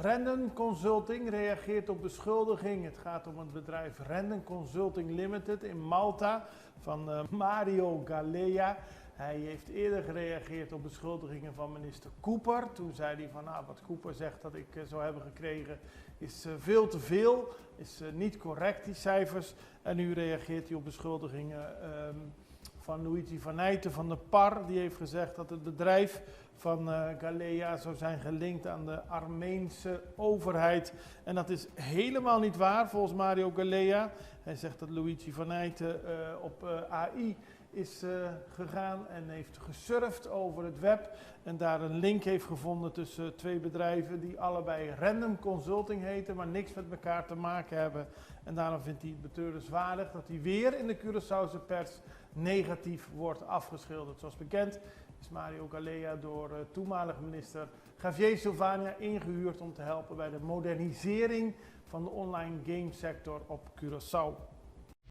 Random Consulting reageert op beschuldiging. Het gaat om het bedrijf Random Consulting Limited in Malta van Mario Galea. Hij heeft eerder gereageerd op beschuldigingen van minister Cooper. Toen zei hij van wat Cooper zegt dat ik zou hebben gekregen is veel te veel, is niet correct die cijfers. En nu reageert hij op beschuldigingen van Luigi van Eijten van de PAR. Die heeft gezegd dat het bedrijf van Galea zou zijn gelinkt aan de Armeense overheid. En dat is helemaal niet waar volgens Mario Galea. Hij zegt dat Luigi van Eijten op AI is gegaan en heeft gesurfd over het web en daar een link heeft gevonden tussen twee bedrijven die allebei Random Consulting heten, maar niks met elkaar te maken hebben. En daarom vindt hij het betreurenswaardig dat hij weer in de Curaçaose pers negatief wordt afgeschilderd. Zoals bekend is Mario Galea door toenmalig minister Javier Silvania ingehuurd om te helpen bij de modernisering van de online gamesector op Curaçao.